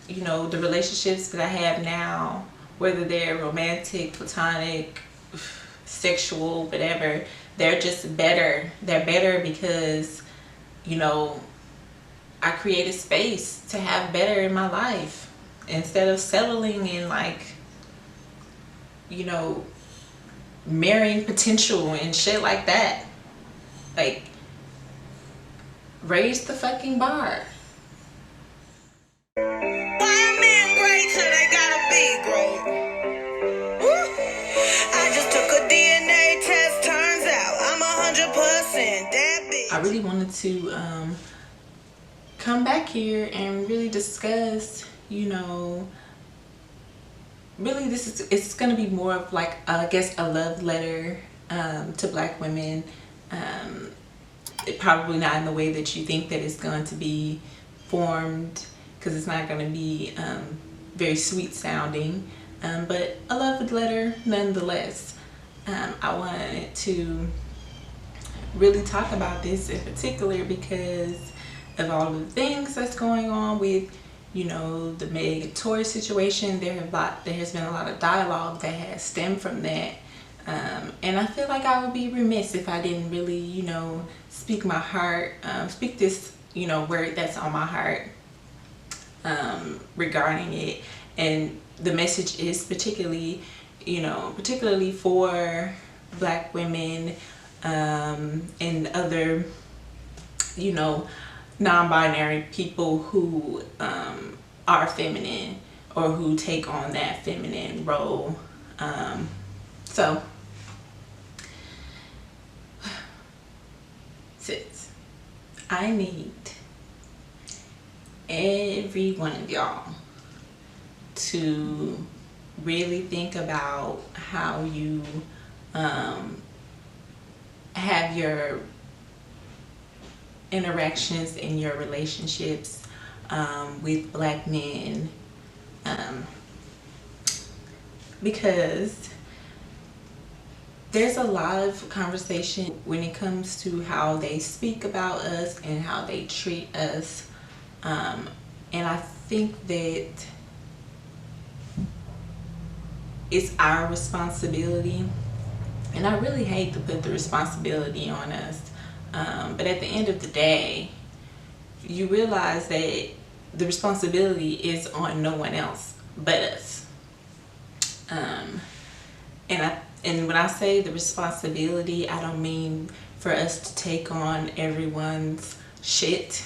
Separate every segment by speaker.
Speaker 1: you know, the relationships that I have now, whether they're romantic, platonic, sexual, whatever, they're just better. They're better because, you know, I created space to have better in my life instead of settling in, like, you know, marrying potential and shit like that. Like, raise the fucking bar. I really wanted to come back here and really discuss, you know, really it's going to be more of like, I guess, a love letter to Black women. Probably not in the way that you think that it's going to be formed, because it's not going to be very sweet sounding, but a love letter nonetheless. I wanted to really talk about this in particular because of all of the things that's going on with, you know, the Meg and Tory situation. There has been a lot of dialogue that has stemmed from that, and I feel like I would be remiss if I didn't really, you know, speak my heart, speak this, you know, word that's on my heart regarding it. And the message is particularly, you know, particularly for Black women and other, you know, non-binary people who are feminine or who take on that feminine role. So, sis, I need every one of y'all to really think about how you have your interactions in your relationships with Black men, because there's a lot of conversation when it comes to how they speak about us and how they treat us, and I think that it's our responsibility, and I really hate to put the responsibility on us, but at the end of the day, you realize that the responsibility is on no one else but us. And when I say the responsibility, I don't mean for us to take on everyone's shit,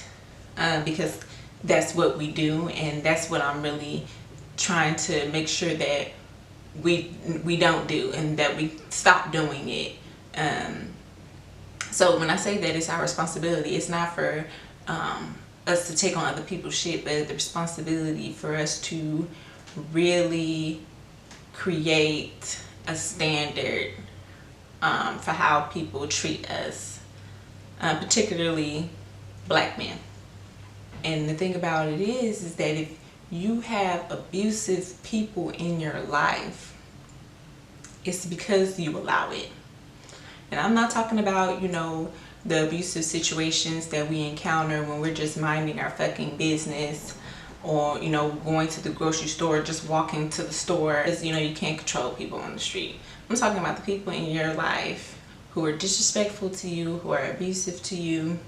Speaker 1: because that's what we do, and that's what I'm really trying to make sure that we don't do, and that we stop doing it. So when I say that it's our responsibility, it's not for us to take on other people's shit, but the responsibility for us to really create a standard for how people treat us, particularly Black men. And the thing about it is that if you have abusive people in your life, it's because you allow it. And I'm not talking about, you know, the abusive situations that we encounter when we're just minding our fucking business, or, you know, going to the grocery store, just walking to the store, because, you know, you can't control people on the street. I'm talking about the people in your life who are disrespectful to you, who are abusive to you.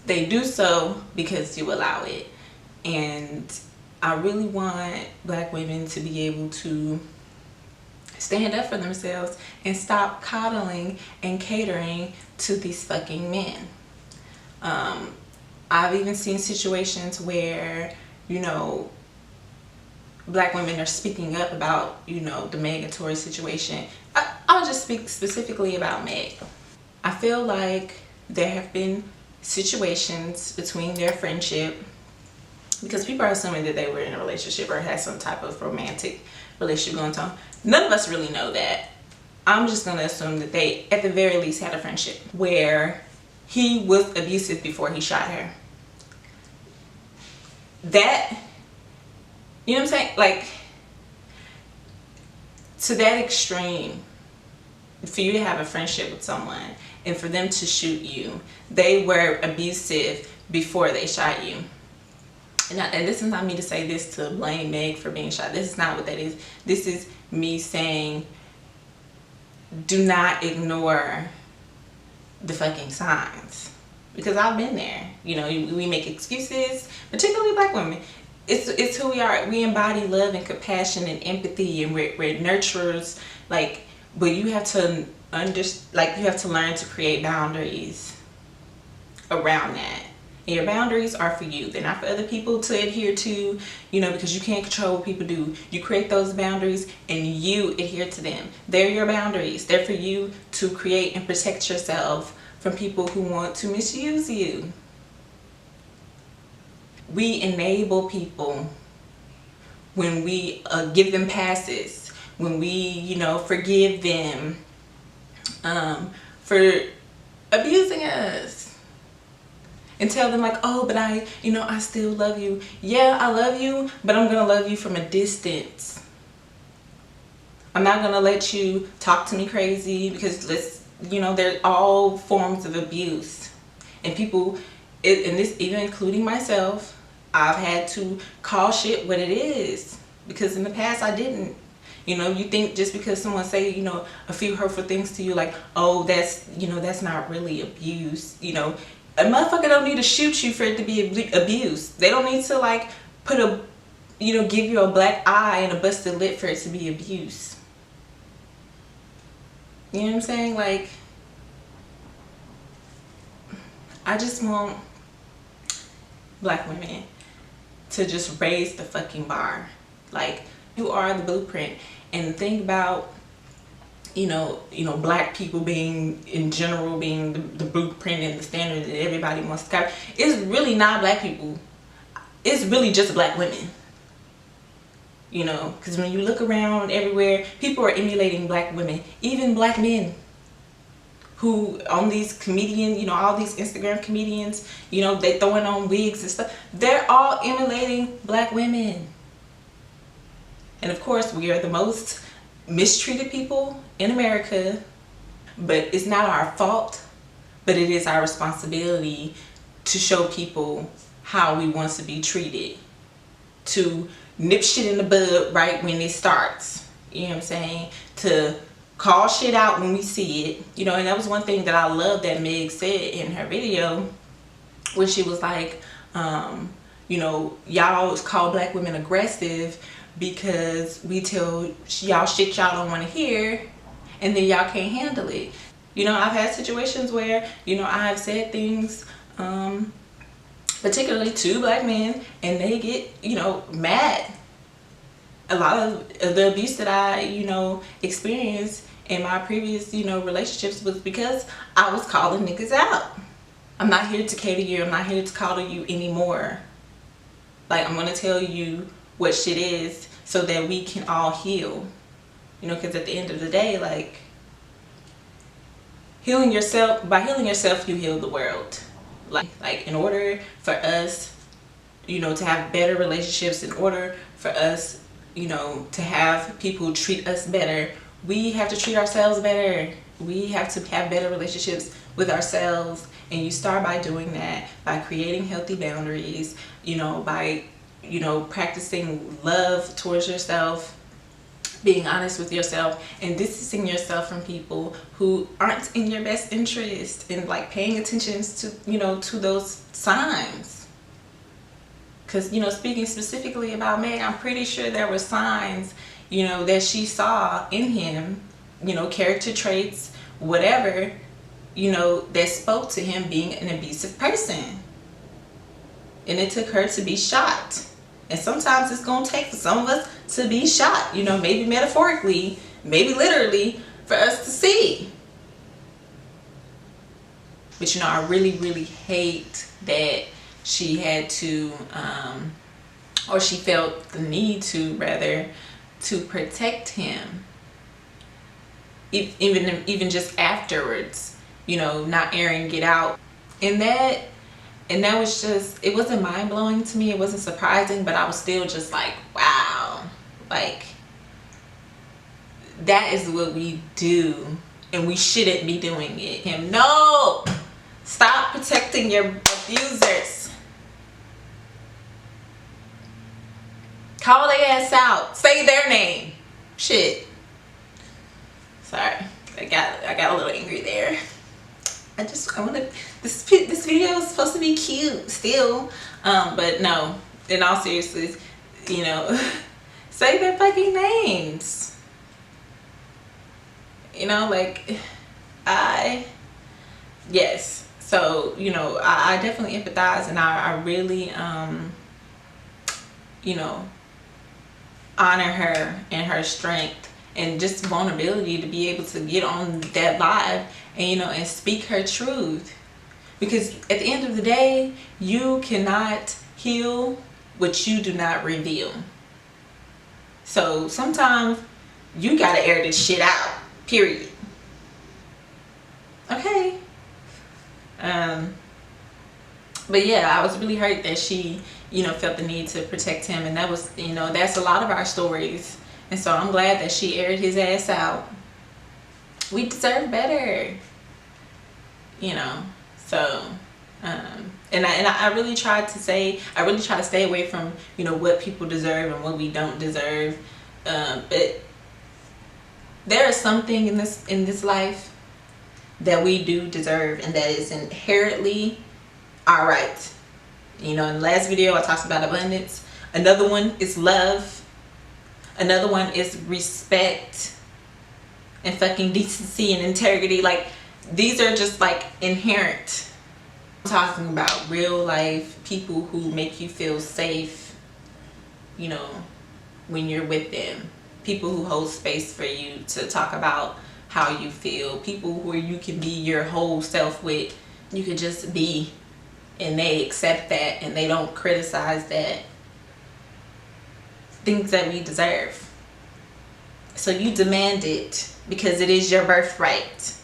Speaker 1: They do so because you allow it. And I really want Black women to be able to stand up for themselves and stop coddling and catering to these fucking men. I've even seen situations where, you know, Black women are speaking up about, you know, the Meg and Tory situation. I'll just speak specifically about Meg. I feel like there have been situations between their friendship, because people are assuming that they were in a relationship or had some type of romantic relationship going on. None of us really know that. I'm just going to assume that they, at the very least, had a friendship where he was abusive before he shot her. That, you know what I'm saying? Like, to that extreme, for you to have a friendship with someone and for them to shoot you, they were abusive before they shot you. And this is not me to say this to blame Meg for being shot. This is not what that is. This is me saying, do not ignore the fucking signs, because I've been there. You know, we make excuses, particularly black women. It's who we are. We embody love and compassion and empathy, and we're nurturers. Like, but you have to you have to learn to create boundaries around that. And your boundaries are for you. They're not for other people to adhere to, you know, because you can't control what people do. You create those boundaries and you adhere to them. They're your boundaries. They're for you to create and protect yourself from people who want to misuse you. We enable people when we give them passes, when we, you know, forgive them for abusing us. And tell them like, oh, but I still love you. Yeah, I love you, but I'm gonna love you from a distance. I'm not gonna let you talk to me crazy, because they're all forms of abuse. And people, and this even including myself, I've had to call shit what it is, because in the past I didn't. You know, you think just because someone say, you know, a few hurtful things to you, like, oh, that's not really abuse, you know. A motherfucker don't need to shoot you for it to be abuse. They don't need to like give you a black eye and a busted lip for it to be abuse. You know what I'm saying? Like, I just want black women to just raise the fucking bar. Like, you are the blueprint. And think about black people being, in general, being the blueprint and the standard that everybody wants to copy. It's really not black people. It's really just black women. You know, because when you look around everywhere, people are emulating black women. Even black men who, on these comedians, all these Instagram comedians, they throwing on wigs and stuff. They're all emulating black women. And of course, we are the most mistreated people in America, but it's not our fault, but it is our responsibility to show people how we want to be treated, to nip shit in the bud right when it starts, you know what I'm saying, to call shit out when we see it, and that was one thing that I love that Meg said in her video, when she was like, y'all always call black women aggressive because we tell y'all shit y'all don't want to hear, and then y'all can't handle it. I've had situations where, I have said things, particularly to black men, and they get, mad. A lot of the abuse that I, experienced in my previous, relationships was because I was calling niggas out. I'm not here to cater you. I'm not here to coddle you anymore. Like, I'm going to tell you what shit is so that we can all heal. Because at the end of the day, like, by healing yourself, you heal the world. Like in order for us, to have better relationships, in order for us, to have people treat us better, we have to treat ourselves better. We have to have better relationships with ourselves. And you start by doing that, by creating healthy boundaries, by practicing love towards yourself, being honest with yourself, and distancing yourself from people who aren't in your best interest, and like paying attention to to those signs. Because speaking specifically about Meg, I'm pretty sure there were signs that she saw in him, character traits, whatever, that spoke to him being an abusive person. And it took her to be shot. And sometimes it's going to take for some of us to be shot, maybe metaphorically, maybe literally, for us to see. But I really, really hate that she had to, or she felt the need to, rather, to protect him. Even just afterwards, not airing it out. And that was just, it wasn't mind-blowing to me, it wasn't surprising, but I was still just like, wow, like, that is what we do, and we shouldn't be doing it. No, stop protecting your abusers. Call their ass out. Say their name. Shit. Sorry, I got a little angry there. I want to. This video is supposed to be cute still, but no. In all seriousness, you know, say their fucking names. You know, like yes. So you know, I definitely empathize, and I really you know, honor her and her strength and just vulnerability to be able to get on that live and, you know, and speak her truth. Because at the end of the day, you cannot heal what you do not reveal. So sometimes you gotta air this shit out, period. Okay. But yeah, I was really hurt that she, you know, felt the need to protect him, and that was, you know, that's a lot of our stories. And so I'm glad that she aired his ass out. We deserve better, you know. So and I really tried to say, I really try to stay away from, you know, what people deserve and what we don't deserve, but there is something in this life that we do deserve, and that is inherently our right. You know, in the last video I talked about abundance. Another one is love. Another one is respect and fucking decency and integrity. Like, these are just like inherent. I'm talking about real life people who make you feel safe, you know, when you're with them. People who hold space for you to talk about how you feel. People where you can be your whole self with. You could just be, and they accept that and they don't criticize that. Things that we deserve. So you demand it because it is your birthright.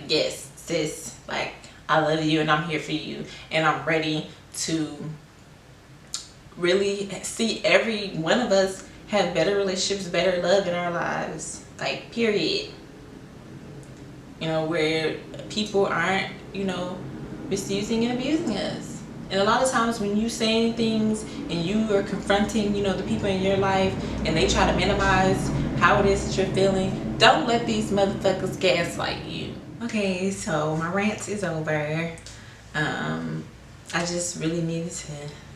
Speaker 1: Yes, sis, like, I love you and I'm here for you, and I'm ready to really see every one of us have better relationships, better love in our lives, like, period. You know, where people aren't, you know, misusing and abusing us. And a lot of times when you saying things and you are confronting, you know, the people in your life, and they try to minimize how it is that you're feeling, don't let these motherfuckers gaslight you. Okay, so my rant is over. I just really needed to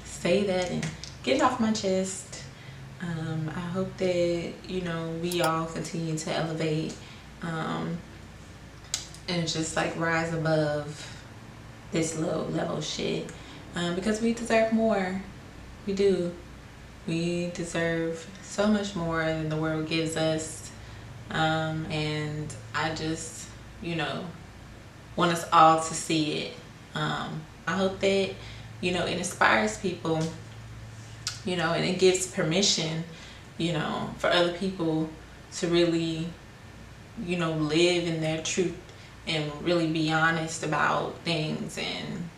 Speaker 1: say that and get it off my chest. I hope that, you know, we all continue to elevate and just like rise above this low level shit, because we deserve more. We do. We deserve so much more than the world gives us, and I just, you know, want us all to see it. I hope that, you know, it inspires people, you know, and it gives permission, you know, for other people to really, you know, live in their truth and really be honest about things, and,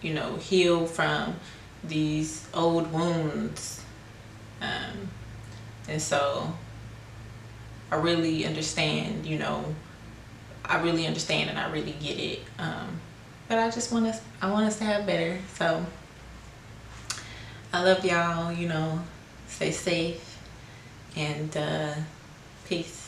Speaker 1: you know, heal from these old wounds. And so I really understand, you know, I really understand and I really get it. But I just want us, I want us to have better. So I love y'all, you know, stay safe, and peace.